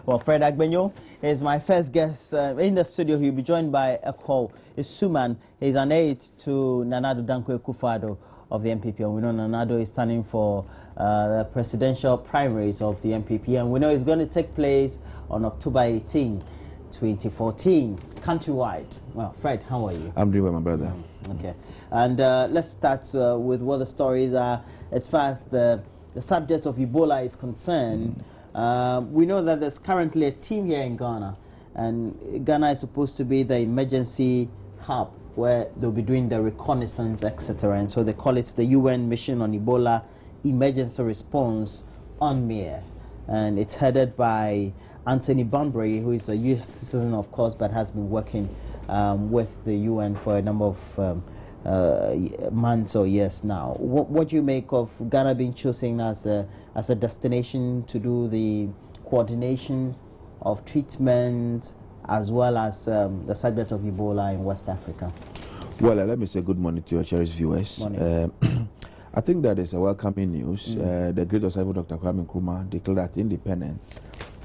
Well, Fred Agbenyo is my first guest in the studio. He'll be joined by Eko Isuman. He's an aide to Nanado Dankwa Akufo-Addo of the MPP. And we know Nanado is standing for the presidential primaries of the MPP. And we know it's going to take place on October 18, 2014, countrywide. Well, Fred, how are you? I'm doing well, my brother. Okay. And let's start with what the stories are as far as the subject of Ebola is concerned. We know that there's currently a team here in Ghana, and Ghana is supposed to be the emergency hub where they'll be doing the reconnaissance, etc. And so they call it the UN Mission on Ebola Emergency Response UNMEER. And it's headed by Anthony Banbury, who is a US citizen, of course, but has been working with the UN for a number of months or years now. What do you make of Ghana being chosen as a destination to do the coordination of treatment as well as the subject of Ebola in West Africa? Well, let me say good morning to your cherished viewers. I think that is a welcoming news. The great disciple Dr. Kwame Nkrumah declared that independence,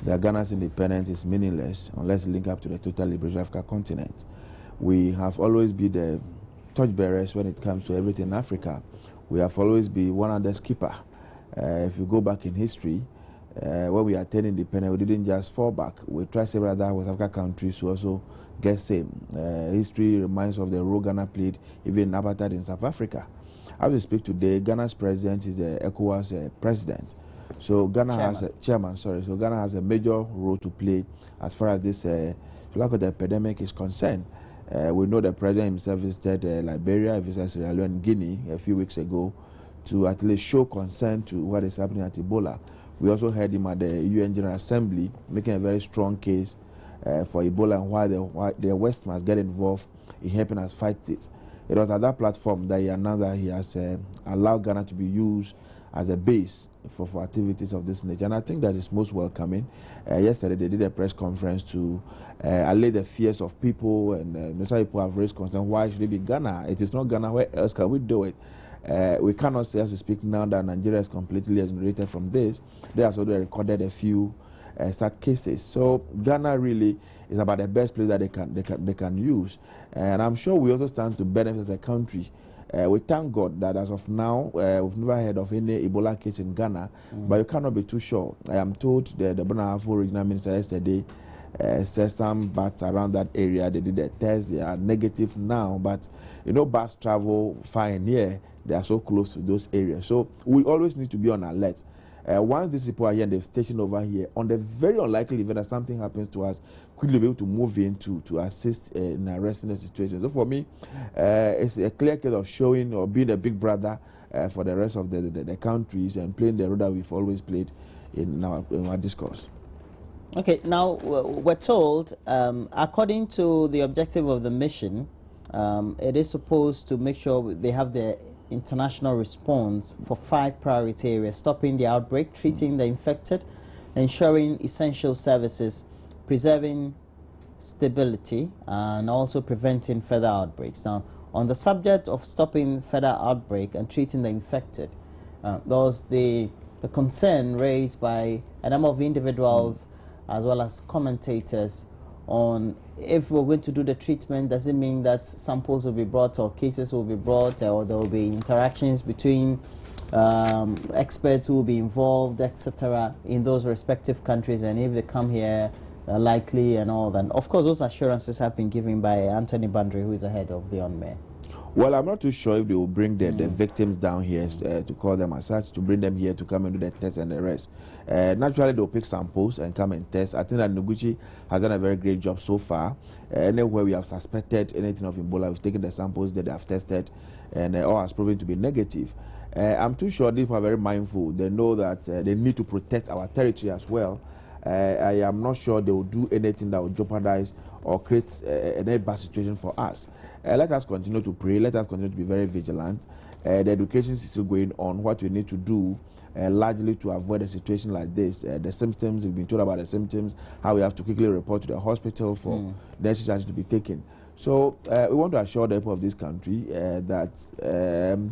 that Ghana's independence is meaningless unless linked up to the total liberation of Africa continent. We have always been the torchbearers when it comes to everything in Africa. We have always been one of the skipper. If you go back in history, when we attained independence, we didn't just fall back. We tried several other West African countries to also get same. History reminds of the role Ghana played even in apartheid in South Africa. As we speak today, Ghana's president is the ECOWAS president. So Ghana has a chairman. So Ghana has a major role to play as far as this the epidemic is concerned. We know the president himself visited Liberia, visited Sierra Leone, and Guinea a few weeks ago to at least show concern to what is happening at Ebola. We also heard him at the UN General Assembly making a very strong case for Ebola and why the West must get involved in helping us fight it. It was at that platform that he announced that he has allowed Ghana to be used as a base for activities of this nature. And I think that is most welcoming. Yesterday they did a press conference to allay the fears of people, and some people have raised concern, why should it be Ghana? It is not Ghana, where else can we do it? We cannot say as we speak now that Nigeria is completely exonerated from this. They have already recorded a few such cases. So Ghana really is about the best place that they can use. And I'm sure we also stand to benefit as a country. We thank God that as of now, we've never heard of any Ebola case in Ghana, but you cannot be too sure. I am told the Bonahafo regional minister yesterday said some bats around that area, they did a test, they are negative now, but you know, bats travel fine here, they are so close to those areas. So we always need to be on alert. Once these people are here and they've stationed over here, on the very unlikely event that something happens to us, quickly be able to move in to assist in arresting the situation. So for me, it's a clear case of showing or being a big brother for the rest of the countries and playing the role that we've always played in our discourse. Okay, now we're told, according to the objective of the mission, it is supposed to make sure they have the international response for 5 priority areas: stopping the outbreak, treating the infected, ensuring essential services, preserving stability, and also preventing further outbreaks. Now, on the subject of stopping further outbreak and treating the infected, there was the concern raised by a number of individuals as well as commentators on if we're going to do the treatment, does it mean that samples will be brought or cases will be brought, or there will be interactions between experts who will be involved, etc., in those respective countries, and if they come here, likely and all that. Of course, those assurances have been given by Anthony Banbury, who is the head of the UNMEER. Well, I'm not too sure if they will bring the victims down here to call them as such, to bring them here to come and do the tests and the rest. Naturally, they'll pick samples and come and test. I think that Noguchi has done a very great job so far. Anywhere we have suspected anything of Ebola, we've taken the samples that they have tested, and all has proven to be negative. I'm too sure these people are very mindful. They know that they need to protect our territory as well. I am not sure they will do anything that will jeopardize or create a bad situation for us. Let us continue to pray. Let us continue to be very vigilant. The education is still going on. What we need to do, largely to avoid a situation like this. The symptoms, we've been told about the symptoms, how we have to quickly report to the hospital for necessary to be taken. So we want to assure the people of this country that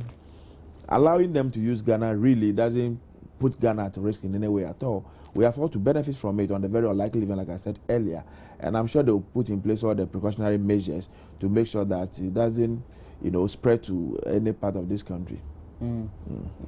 allowing them to use Ghana really doesn't put Ghana at risk in any way at all. We have all to benefit from it on the very unlikely event, like I said earlier. And I'm sure they'll put in place all the precautionary measures to make sure that it doesn't, spread to any part of this country.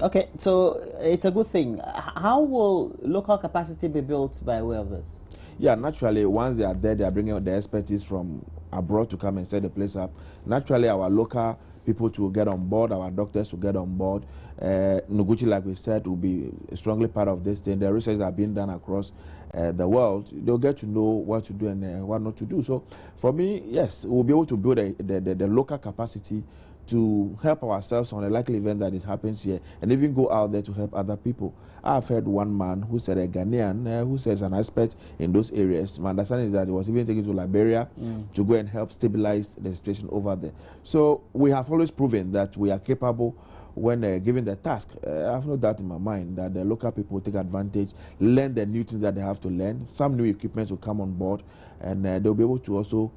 Okay, so it's a good thing. How will local capacity be built by way of this? Yeah, naturally, once they are there, they are bringing out the expertise from abroad to come and set the place up. Naturally, our local people to get on board, our doctors will get on board. Noguchi, like we said, will be strongly part of this thing. The research that are being done across the world, they'll get to know what to do and what not to do. So for me, yes, we'll be able to build the local capacity to help ourselves on a likely event that it happens here, and even go out there to help other people. I've heard one man who said, a Ghanaian, who says an expert in those areas. My understanding is that he was even taken to Liberia to go and help stabilize the situation over there. So we have always proven that we are capable when given the task. I have no doubt in my mind that the local people will take advantage, learn the new things that they have to learn. Some new equipment will come on board, and they'll be able to also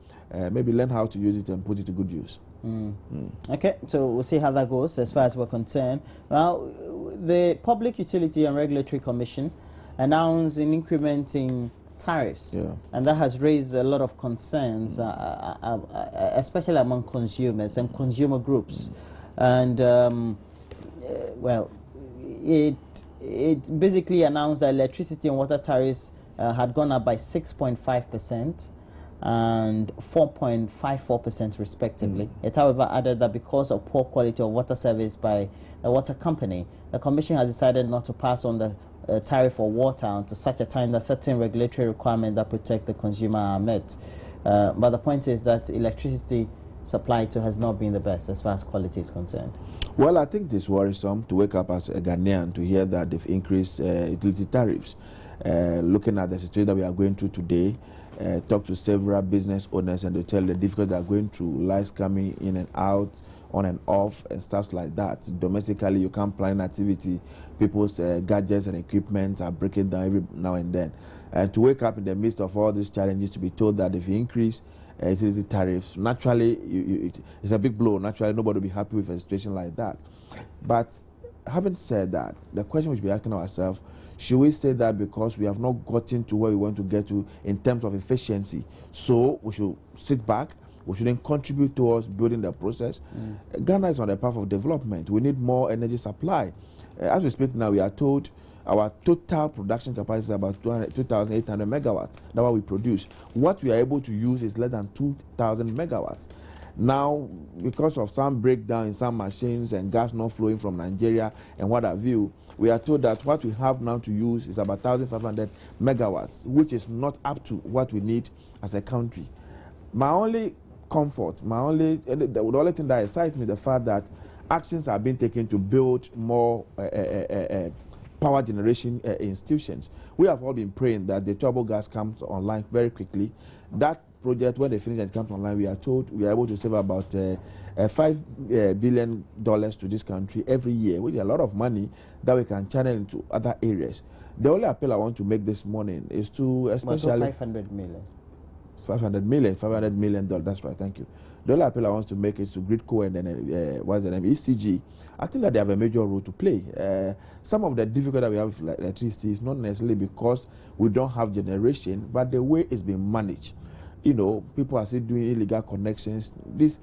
maybe learn how to use it and put it to good use. Okay, so we'll see how that goes as far as we're concerned. Well, the Public Utility and Regulatory Commission announced an increment in tariffs, and that has raised a lot of concerns, especially among consumers and consumer groups. And well, it basically announced that electricity and water tariffs had gone up by 6.5% and 4.54% respectively. It, however, added that because of poor quality of water service by the water company, the Commission has decided not to pass on the tariff for water until such a time that certain regulatory requirements that protect the consumer are met. But the point is that electricity supply to has not been the best as far as quality is concerned. Well, I think it is worrisome to wake up as a Ghanaian to hear that they've increased utility tariffs. Looking at the situation that we are going through today, talk to several business owners and they tell the difficulty they are going through, lights coming in and out, on and off, and stuff like that. Domestically, you can't plan activity. People's gadgets and equipment are breaking down every now and then. And to wake up in the midst of all these challenges to be told that if you increase utility tariffs, naturally, it's a big blow. Naturally, nobody will be happy with a situation like that. But having said that, the question we should be asking ourselves, should we say that because we have not gotten to where we want to get to in terms of efficiency, so we should sit back, we shouldn't contribute towards building the process? Ghana is on the path of development. We need more energy supply. As we speak now, we are told our total production capacity is about 2,800 megawatts. That's what we produce. What we are able to use is less than 2,000 megawatts. Now, because of some breakdown in some machines and gas not flowing from Nigeria and what have you, we are told that what we have now to use is about 1,500 megawatts, which is not up to what we need as a country. My only comfort, the only thing that excites me, the fact that actions are being taken to build more power generation institutions. We have all been praying that the turbo gas comes online very quickly. That project, when they finish and comes online, we are told we are able to save about $5 billion to this country every year, which is a lot of money that we can channel into other areas. The only appeal I want to make this morning is to especially... 500 million. $500 million, that's right, thank you. The only appeal I want to make is to Gridco and then what's the name, ECG. I think that they have a major role to play. Some of the difficulty that we have with electricity is not necessarily because we don't have generation, but the way it's being managed. You know, people are still doing illegal connections. This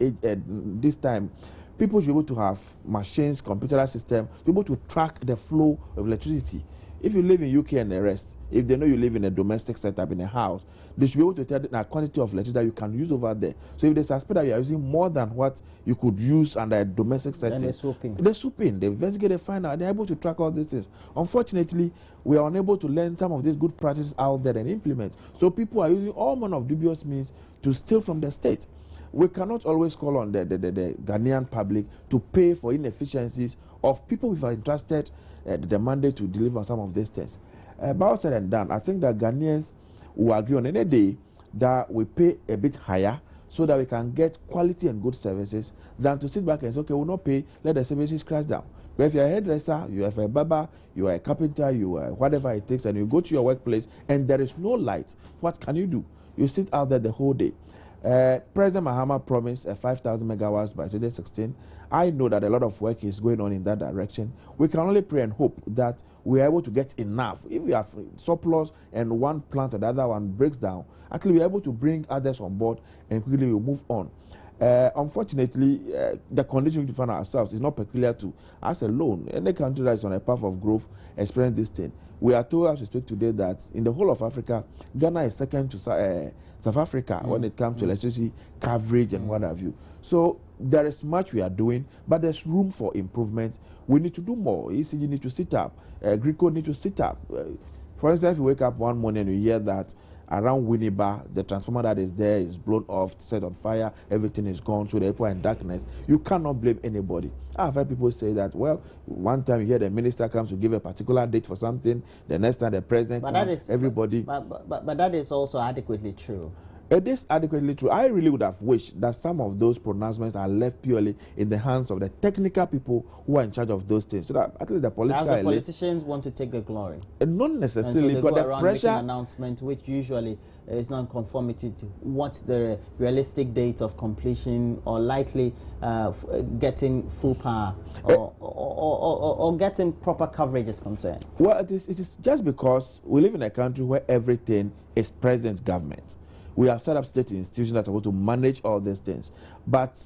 time, people should be able to have machines, computerized system, be able to track the flow of electricity. If you live in UK and the rest, if they know you live in a domestic setup in a house, they should be able to tell the quantity of electricity that you can use over there. So if they suspect that you are using more than what you could use under a domestic setting, then they swoop in. They swoop in, they investigate, they find out, they're able to track all these things. Unfortunately, we are unable to learn some of these good practices out there and implement. So people are using all manner of dubious means to steal from the state. We cannot always call on the Ghanaian public to pay for inefficiencies of people who are entrusted the mandate to deliver some of these things. About said and done, I think that Ghanaians will agree on any day that we pay a bit higher so that we can get quality and good services than to sit back and say, okay, we'll not pay, let the services crash down. But if you're a hairdresser, you are a barber, you are a carpenter, you are whatever it takes, and you go to your workplace and there is no light, what can you do? You sit out there the whole day. President Mahama promised 5,000 megawatts by 2016. I know that a lot of work is going on in that direction. We can only pray and hope that we are able to get enough. If we have surplus and one plant or the other one breaks down, actually we are able to bring others on board and quickly we move on. Unfortunately, the condition we find ourselves is not peculiar to us alone. Any country that is on a path of growth experience this thing. We are told as we speak today that in the whole of Africa, Ghana is second to South Africa when it comes to electricity coverage and what have you. So there is much we are doing, but there's room for improvement. We need to do more. ECG need to sit up. Greco need to sit up. For instance, if you wake up one morning and you hear that around Winneba, the transformer that is there is blown off, set on fire, everything is gone, so the people are in darkness. You cannot blame anybody. I've heard people say that, well, one time you hear the minister comes to give a particular date for something, the next time the president comes, everybody. But that is also adequately true. It is adequately true. I really would have wished that some of those pronouncements are left purely in the hands of the technical people who are in charge of those things. So that at least the politicians want to take the glory. Not necessarily, and so but the pressure. Making announcement, which usually is not in conformity to what's the realistic date of completion or likely getting full power or getting proper coverage is concerned. Well, it is just because we live in a country where everything is president's government. We have set up state institutions that are supposed to manage all these things. But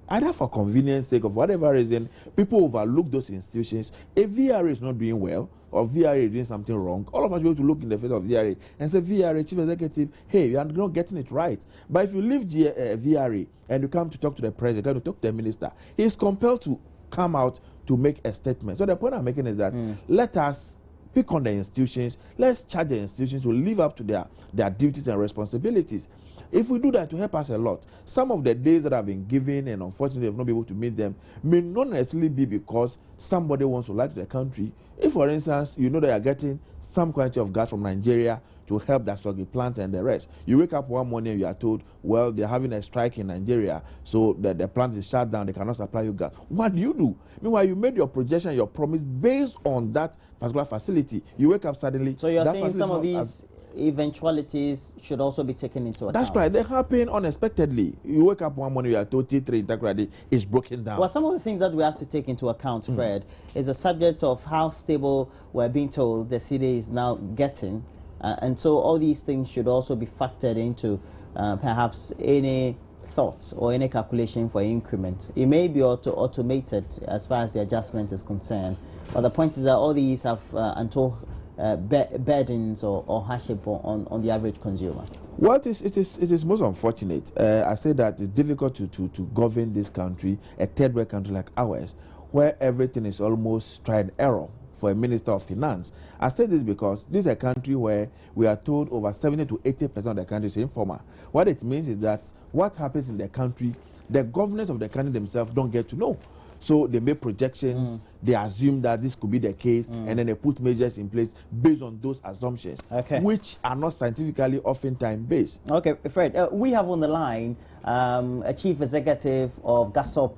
either for convenience sake or for whatever reason, people overlook those institutions. If VRA is not doing well or VRA is doing something wrong, all of us will be able to look in the face of VRA and say, VRA, Chief Executive, hey, you are not getting it right. But if you leave VRA and you come to talk to the president, come to talk to the minister, he is compelled to come out to make a statement. So the point I'm making is that let us pick on the institutions. Let's charge the institutions to live up to their duties and responsibilities. If we do that, to help us a lot. Some of the days that have been given and unfortunately have not been able to meet them may not necessarily be because somebody wants to lie to the country. If, for instance, you know that you're getting some quantity of gas from Nigeria to help that soggy plant and the rest. You wake up one morning and you are told, well, they're having a strike in Nigeria, so the plant is shut down, they cannot supply you gas. What do? Meanwhile, you made your projection, your promise based on that particular facility. You wake up suddenly. So you're saying some of these eventualities should also be taken into account? That's right. They happen unexpectedly. You wake up one morning, you are told T3 integrity is broken down. Well, some of the things that we have to take into account, Fred, is the subject of how stable we're being told the city is now getting. And so all these things should also be factored into perhaps any thoughts or any calculation for increment. It may be automated as far as the adjustment is concerned, but the point is that all these have untold burdens or hardship on the average consumer. Well, it is most unfortunate. I say that it's difficult to govern this country, a third world country like ours, where everything is almost trial and error for a minister of finance. I say this because this is a country where we are told over 70 to 80% of the country is informal. What it means is that what happens in the country, the governors of the country themselves don't get to know. So they make projections, they assume that this could be the case, and then they put measures in place based on those assumptions, which are not scientifically oftentimes based. Okay, Fred, we have on the line a chief executive of Gasop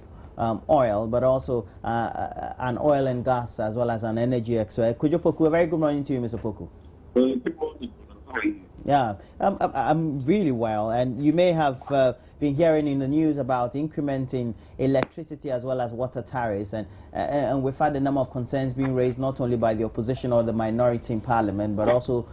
Oil, but also an oil and gas as well as an energy expert. Could you Poku, a very good morning to you, Mr. Poku. Good morning. How are you? Yeah, I'm really well, and you may have been hearing in the news about incrementing electricity as well as water tariffs, and we've had a number of concerns being raised not only by the opposition or the minority in parliament, but also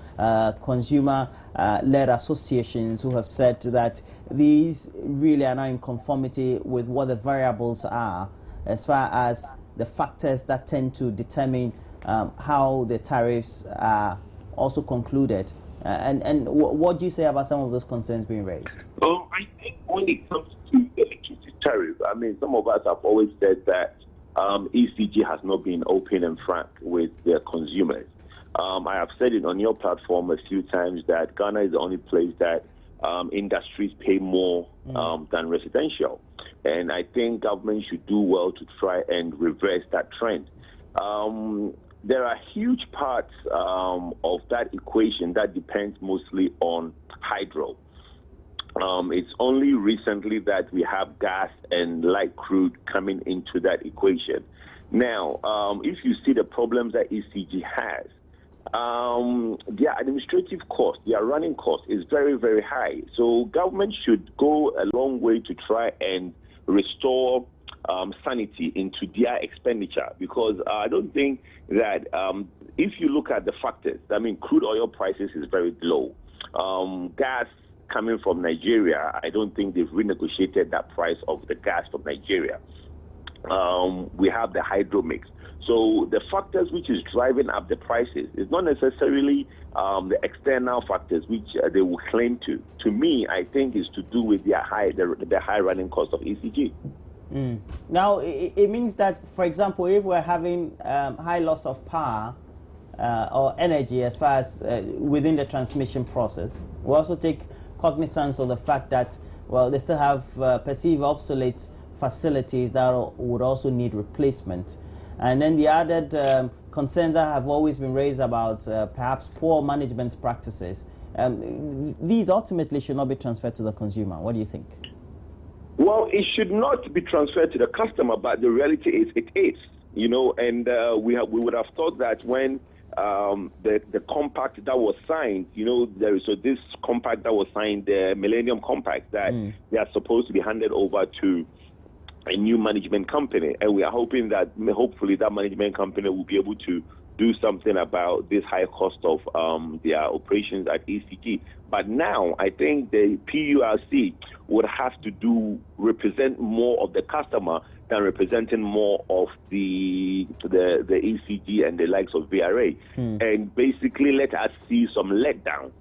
consumer-led associations who have said that these really are not in conformity with what the variables are as far as the factors that tend to determine how the tariffs are also concluded. And what do you say about some of those concerns being raised? I think when it comes to the electricity tariff, I mean, some of us have always said that ECG has not been open and frank with their consumers. I have said it on your platform a few times that Ghana is the only place that industries pay more than residential. And I think government should do well to try and reverse that trend. There are huge parts of that equation that depends mostly on hydro. It's only recently that we have gas and light crude coming into that equation. Now, if you see the problems that ECG has, their administrative cost, their running cost is very, very high. So government should go a long way to try and restore sanity into their expenditure, because I don't think that if you look at the factors, I mean, crude oil prices is very low. Gas coming from Nigeria, I don't think they've renegotiated that price of the gas from Nigeria. We have the hydro mix. So the factors which is driving up the prices is not necessarily the external factors which they will claim to. To me, I think is to do with the high running cost of ECG. Now, it means that, for example, if we're having high loss of power or energy as far as within the transmission process, we also take cognizance of the fact that, well, they still have perceived obsolete facilities that would also need replacement. And then the added concerns that have always been raised about perhaps poor management practices, these ultimately should not be transferred to the consumer. What do you think? Well, it should not be transferred to the customer, but the reality is it is, you know, and we would have thought that when the compact that was signed, you know, this compact that was signed, the Millennium Compact, that they are supposed to be handed over to a new management company, and we are hoping that hopefully that management company will be able to do something about this high cost of their operations at ECG. But now I think the PURC would have to represent more of the customer than representing more of the ECG and the likes of VRA, and basically let us see some letdown.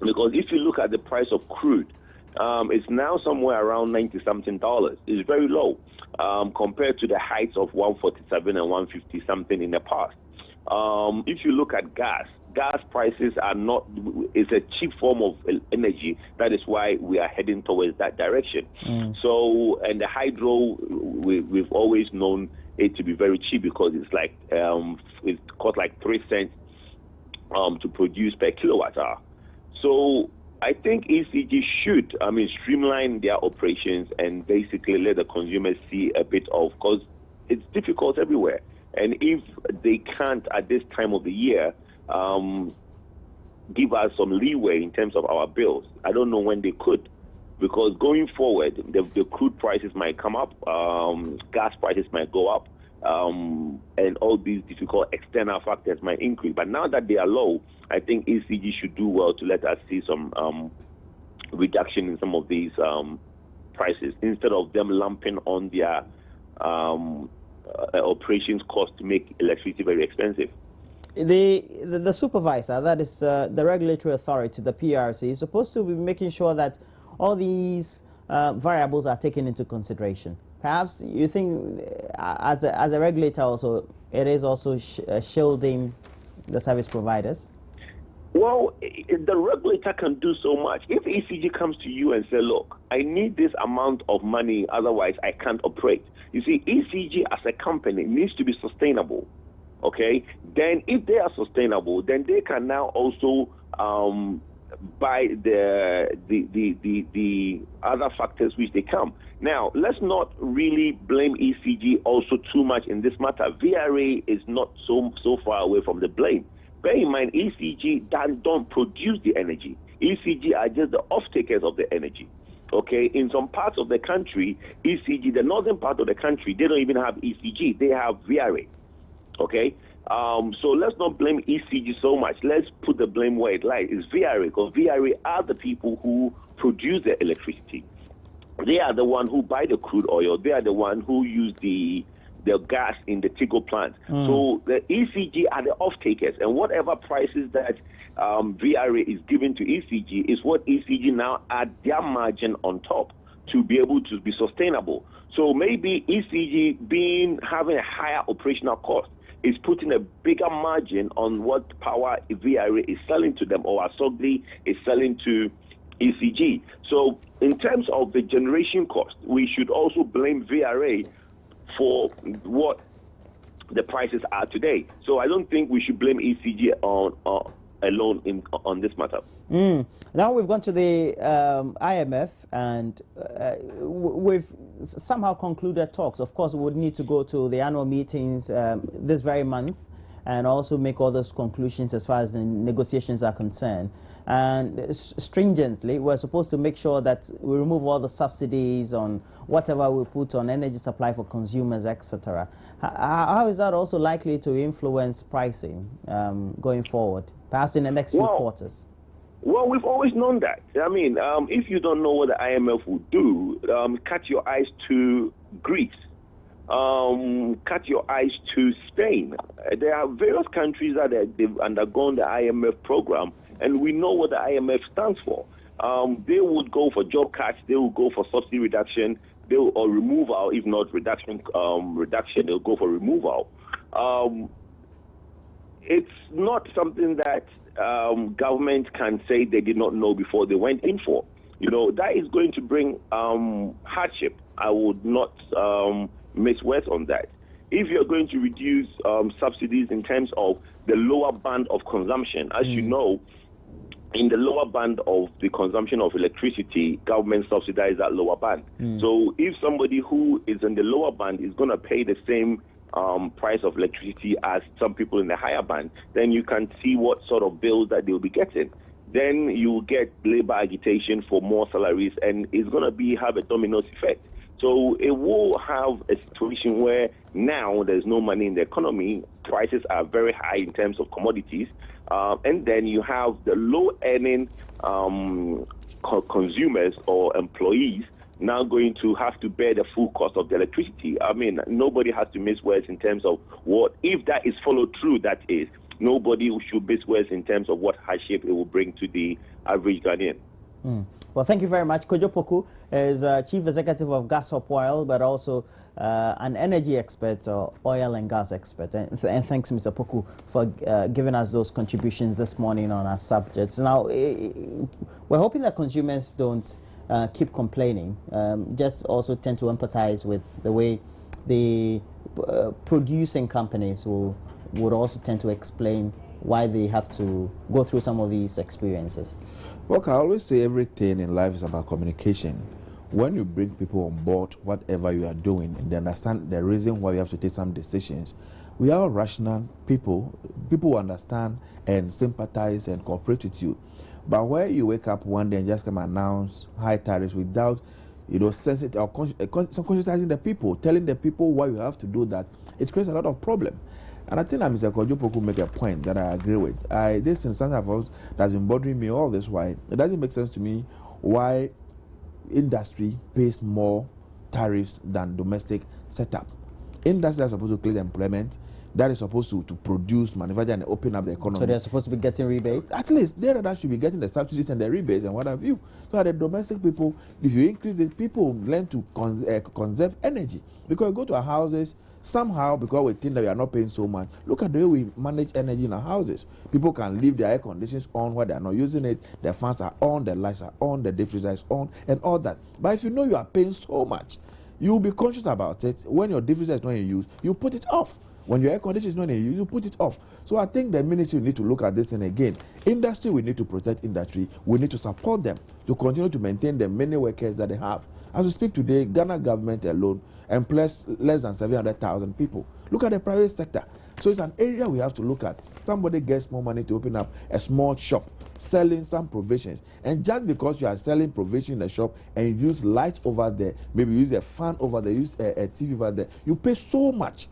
Because if you look at the price of crude, it's now somewhere around $90-something. It's very low compared to the heights of 147 and 150 something in the past. If you look at gas prices are not, it's a cheap form of energy. That is why we are heading towards that direction. So, and the hydro, we've always known it to be very cheap, because it's like, it costs like 3 cents to produce per kilowatt hour. So I think ECG should, streamline their operations and basically let the consumers see a bit of, because it's difficult everywhere. And if they can't, at this time of the year, give us some leeway in terms of our bills, I don't know when they could. Because going forward, the crude prices might come up, gas prices might go up, and all these difficult external factors might increase. But now that they are low, I think ECG should do well to let us see some reduction in some of these prices, instead of them lumping on their operations cost to make electricity very expensive. The supervisor, that is the regulatory authority, the PRC, is supposed to be making sure that all these variables are taken into consideration. Perhaps you think, as a regulator also, it is also shielding the service providers? Well, the regulator can do so much. If ECG comes to you and say, look, I need this amount of money, otherwise I can't operate. You see, ECG as a company needs to be sustainable, okay? Then if they are sustainable, then they can now also by the other factors which they come. Now, let's not really blame ECG also too much in this matter. VRA is not so far away from the blame. Bear in mind, ECG don't produce the energy. ECG are just the off-takers of the energy. Okay, in some parts of the country, ECG, the northern part of the country, they don't even have ECG, they have VRA. Okay, so let's not blame ECG so much. Let's put the blame where it lies. It's VRA, because VRA are the people who produce the electricity. They are the one who buy the crude oil. They are the one who use the gas in the Tigo plant. So the ECG are the off-takers, and whatever prices that VRA is given to ECG is what ECG now add their margin on top to be able to be sustainable. So maybe ECG having a higher operational cost is putting a bigger margin on what power VRA is selling to them, or Asogli is selling to ECG. So in terms of the generation cost, we should also blame VRA for what the prices are today. So I don't think we should blame ECG alone on this matter. Now we've gone to the IMF, and we've somehow concluded talks. Of course, we would need to go to the annual meetings this very month. and also make all those conclusions as far as the negotiations are concerned. And stringently, we're supposed to make sure that we remove all the subsidies on whatever we put on energy supply for consumers, etc. How is that also likely to influence pricing going forward, perhaps in the next few quarters? Well, we've always known that. I mean, if you don't know what the IMF will do, cut your eyes to Greece. Cut your eyes to Spain. There are various countries that they've undergone the IMF program, and we know what the IMF stands for. They would go for job cuts, they will go for subsidy reduction, or removal, if not reduction, they'll go for removal. It's not something that government can say they did not know before they went in for. You know, that is going to bring hardship. I would not miss words on that. If you're going to reduce subsidies in terms of the lower band of consumption, as you know, in the lower band of the consumption of electricity, government subsidizes that lower band. So if somebody who is in the lower band is going to pay the same price of electricity as some people in the higher band, then you can see what sort of bills that they'll be getting. Then you will get labor agitation for more salaries, and it's going to have a domino effect. So it will have a situation where now there's no money in the economy, prices are very high in terms of commodities, and then you have the low-earning consumers or employees now going to have to bear the full cost of the electricity. I mean, nobody has to miss words in terms of what, if that is followed through, that is, nobody should miss words in terms of what hardship it will bring to the average Ghanaian. Well, thank you very much. Kojo Poku is Chief Executive of Gas Up Oil, but also an energy expert, or oil and gas expert. And thanks, Mr. Poku, for giving us those contributions this morning on our subjects. Now, we're hoping that consumers don't keep complaining, just also tend to empathize with the way the producing companies would also tend to explain why they have to go through some of these experiences. Well, I always say everything in life is about communication. When you bring people on board, whatever you are doing, and they understand the reason why you have to take some decisions, we are rational people. People who understand and sympathize and cooperate with you. But where you wake up one day and just come announce high tariffs without, sensitive or conscientizing the people, telling the people why you have to do that, it creates a lot of problem. And I think that Mr. Kojo Poku make a point that I agree with. This instance that's been bothering me all this while. It doesn't make sense to me why industry pays more tariffs than domestic setup. Industry is supposed to create employment. That is supposed to produce, manufacture, and open up the economy. So they're supposed to be getting rebates? At least they should be getting the subsidies and the rebates and what have you. So the domestic people, if you increase it, people learn to conserve energy. Because you go to our houses, somehow, because we think that we are not paying so much, look at the way we manage energy in our houses. People can leave their air conditions on while they are not using it, their fans are on, the lights are on, the deep freezer is on, and all that. But if you know you are paying so much, you will be conscious about it. When your deep freezer is not in use, you put it off. When your air conditioner is not in use, you put it off. So I think the ministry need to look at this thing again. Industry, we need to protect industry. We need to support them to continue to maintain the many workers that they have. As we speak today, Ghana government alone employs less than 700,000 people. Look at the private sector. So it's an area we have to look at. Somebody gets more money to open up a small shop, selling some provisions. And just because you are selling provisions in the shop and you use light over there, maybe you use a fan over there, use a TV over there, you pay so much.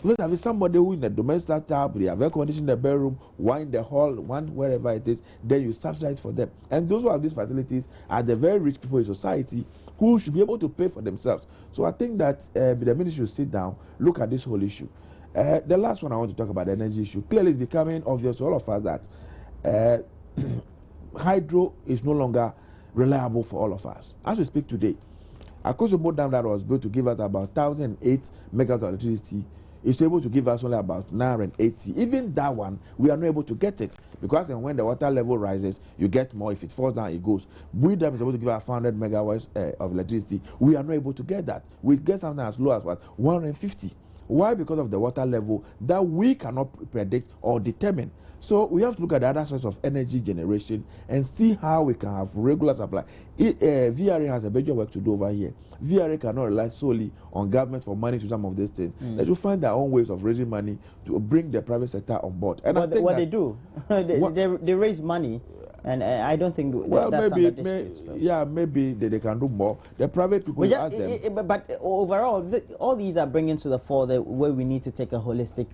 Let's have somebody who in the domestic tab, they have air conditioning in the bedroom, one in the hall, one wherever it is, then you subsidize for them. And those who have these facilities are the very rich people in society who should be able to pay for themselves. So I think that the ministry should sit down, look at this whole issue. The last one I want to talk about, the energy issue. Clearly it's becoming obvious to all of us that hydro is no longer reliable for all of us. As we speak today, Akosobo Dam that was built to give us about 1,008 megawatts of electricity is able to give us only about 980. Even that one, we are not able to get it because when the water level rises, you get more. If it falls down, it goes. We Dam is able to give us 400 megawatts of electricity. We are not able to get that. We get something as low as what 150. Why? Because of the water level that we cannot predict or determine. So we have to look at the other source of energy generation and see how we can have regular supply. VRA has a major work to do over here. VRA cannot rely solely on government for money to some of these things. They should find their own ways of raising money to bring the private sector on board. And what they do, they raise money. And I don't think that's under dispute. Yeah, maybe they can do more. The private people ask them. But overall, all these are bringing to the fore the way we need to take a holistic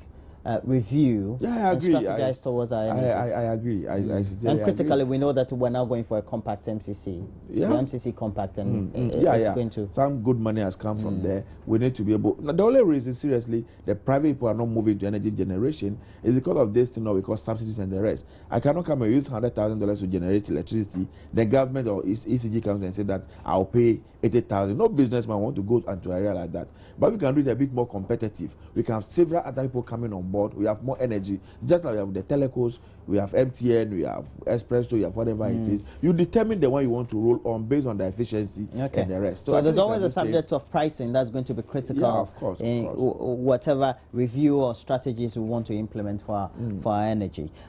review and strategize towards our energy. I agree. And critically, we know that we're now going for a compact MCC. The MCC compact, and it's going to... Some good money has come from there. We need to be able... Now, the only reason, seriously, the private people are not moving to energy generation is because of this thing, because subsidies and the rest. I cannot come and use $100,000 to generate electricity. The government or ECG comes and say that I'll pay $80,000. No businessman want to go into an area like that. But we can do it a bit more competitive. We can have several other people coming on board. We have more energy. Just like we have the telecos, we have MTN, we have Espresso, we have whatever it is. You determine the one you want to roll on based on the efficiency and the rest. So there's always a subject of pricing that's going to be critical of course. Whatever review or strategies we want to implement for our energy.